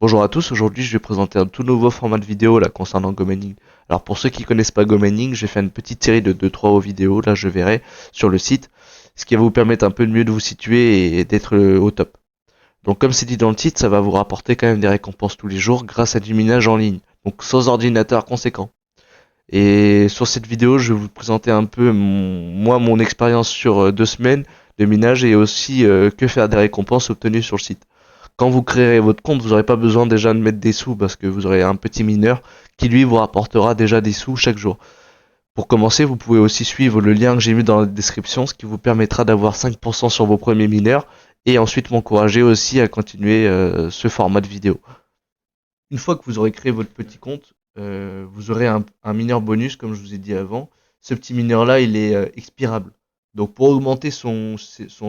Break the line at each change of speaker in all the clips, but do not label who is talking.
Bonjour à tous, aujourd'hui je vais présenter un tout nouveau format de vidéo là concernant GoMining. Alors pour ceux qui connaissent pas GoMining, j'ai fait une petite série de 2-3 vidéos, là je verrai sur le site, ce qui va vous permettre un peu mieux de vous situer et d'être au top. Donc comme c'est dit dans le titre, ça va vous rapporter quand même des récompenses tous les jours grâce à du minage en ligne, donc sans ordinateur conséquent. Et sur cette vidéo, je vais vous présenter un peu mon expérience sur 2 semaines de minage et aussi que faire des récompenses obtenues sur le site. Quand vous créerez votre compte, vous n'aurez pas besoin déjà de mettre des sous parce que vous aurez un petit mineur qui lui vous rapportera déjà des sous chaque jour. Pour commencer, vous pouvez aussi suivre le lien que j'ai mis dans la description, ce qui vous permettra d'avoir 5% sur vos premiers mineurs et ensuite m'encourager aussi à continuer ce format de vidéo. Une fois que vous aurez créé votre petit compte, vous aurez un mineur bonus, comme je vous ai dit avant. Ce petit mineur-là, il est expirable. Donc pour augmenter son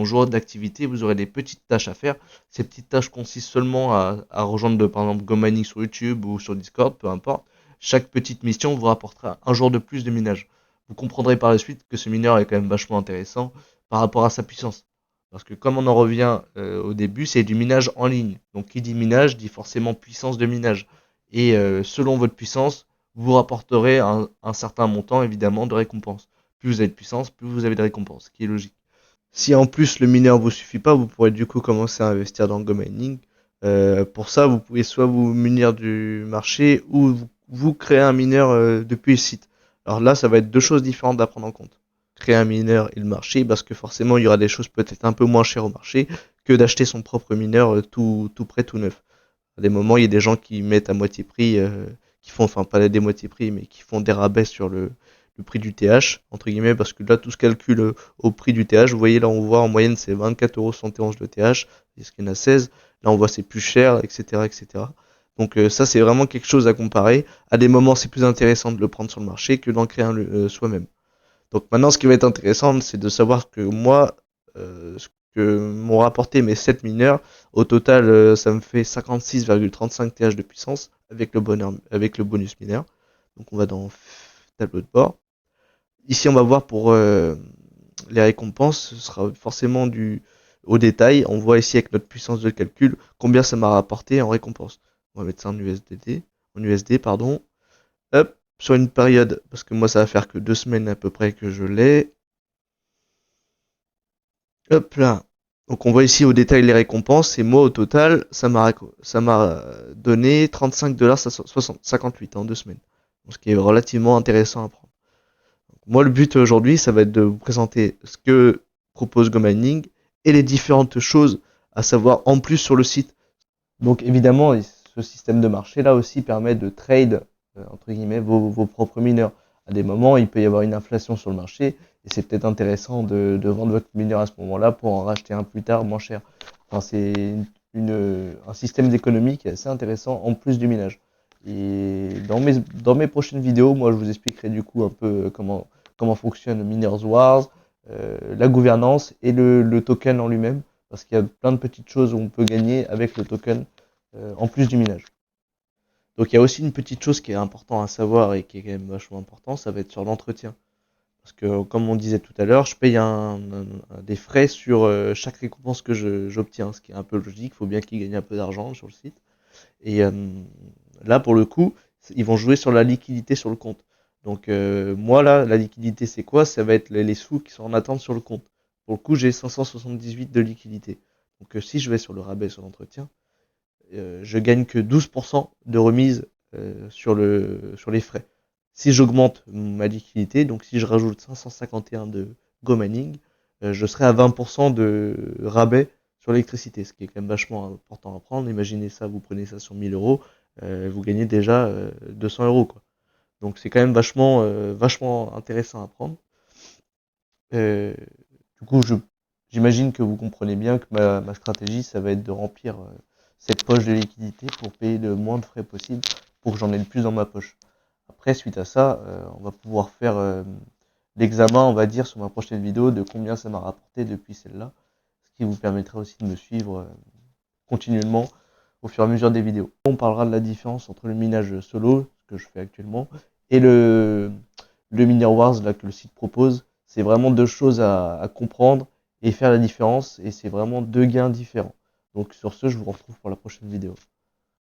jour d'activité, vous aurez des petites tâches à faire. Ces petites tâches consistent seulement à rejoindre par exemple GoMining sur YouTube ou sur Discord, peu importe. Chaque petite mission vous rapportera un jour de plus de minage. Vous comprendrez par la suite que ce mineur est quand même vachement intéressant par rapport à sa puissance. Parce que comme on en revient au début, c'est du minage en ligne. Donc qui dit minage dit forcément puissance de minage. Et selon votre puissance, vous rapporterez un certain montant évidemment de récompenses. Plus vous avez de puissance, plus vous avez de récompenses, ce qui est logique. Si en plus le mineur vous suffit pas, vous pourrez du coup commencer à investir dans le Go Mining. Pour ça, vous pouvez soit vous munir du marché ou vous créer un mineur depuis le site. Alors là, ça va être deux choses différentes à prendre en compte. Créer un mineur et le marché, parce que forcément, il y aura des choses peut-être un peu moins chères au marché que d'acheter son propre mineur tout prêt, tout neuf. À des moments, il y a des gens qui mettent à moitié prix, qui font, enfin pas des moitié prix, mais qui font des rabais sur le prix du TH, entre guillemets, parce que là, tout se calcule au prix du TH. Vous voyez, là, on voit en moyenne, c'est 24,71 € le TH, ce qu'il y en a 16. Là, on voit c'est plus cher, etc., etc. Donc ça, c'est vraiment quelque chose à comparer. À des moments, c'est plus intéressant de le prendre sur le marché que d'en créer un soi-même. Donc maintenant, ce qui va être intéressant, c'est de savoir que moi, ce que m'ont rapporté mes 7 mineurs, au total, ça me fait 56,35 TH de puissance avec le bonus mineur. Donc on va dans tableau de bord. Ici, on va voir pour les récompenses, ce sera forcément du au détail. On voit ici avec notre puissance de calcul combien ça m'a rapporté en récompense. On va mettre ça en USD, pardon. Hop, sur une période, parce que moi ça va faire que 2 semaines à peu près que je l'ai. Hop là. Donc on voit ici au détail les récompenses et moi au total ça m'a donné 35,58 $ en 2 semaines. Donc, ce qui est relativement intéressant à prendre. Moi le but aujourd'hui ça va être de vous présenter ce que propose GoMining et les différentes choses à savoir en plus sur le site. Donc évidemment, ce système de marché là aussi permet de trade entre guillemets vos propres mineurs. À des moments, il peut y avoir une inflation sur le marché et c'est peut-être intéressant de vendre votre mineur à ce moment-là pour en racheter un plus tard moins cher. Enfin, c'est un système d'économie qui est assez intéressant en plus du minage. Et dans mes prochaines vidéos, moi je vous expliquerai du coup un peu comment fonctionne Miners Wars, la gouvernance et le token en lui-même parce qu'il y a plein de petites choses où on peut gagner avec le token en plus du minage. Donc il y a aussi une petite chose qui est importante à savoir et qui est quand même vachement important, ça va être sur l'entretien. Parce que comme on disait tout à l'heure, je paye des frais sur chaque récompense que j'obtiens, ce qui est un peu logique, il faut bien qu'ils gagnent un peu d'argent sur le site. Et là pour le coup, ils vont jouer sur la liquidité sur le compte. Donc moi là, la liquidité c'est quoi? Ça va être les sous qui sont en attente sur le compte. Pour le coup, j'ai 578 de liquidité. Donc si je vais sur le rabais sur l'entretien, je gagne que 12% de remise sur les frais. Si j'augmente ma liquidité, donc si je rajoute 551 de Go Mining, je serai à 20% de rabais sur l'électricité, ce qui est quand même vachement important à prendre. Imaginez ça, vous prenez ça sur 1000 €, vous gagnez déjà 200 € quoi. Donc c'est quand même vachement intéressant à prendre. Euh, du coup, j'imagine que vous comprenez bien que ma stratégie, ça va être de remplir cette poche de liquidité pour payer le moins de frais possible pour que j'en ai le plus dans ma poche. Après, suite à ça, on va pouvoir faire l'examen, on va dire, sur ma prochaine vidéo de combien ça m'a rapporté depuis celle-là, ce qui vous permettra aussi de me suivre continuellement au fur et à mesure des vidéos. On parlera de la différence entre le minage solo, ce que je fais actuellement, et le Miner Wars là, que le site propose. C'est vraiment deux choses à comprendre et faire la différence, et c'est vraiment deux gains différents. Donc sur ce, je vous retrouve pour la prochaine vidéo.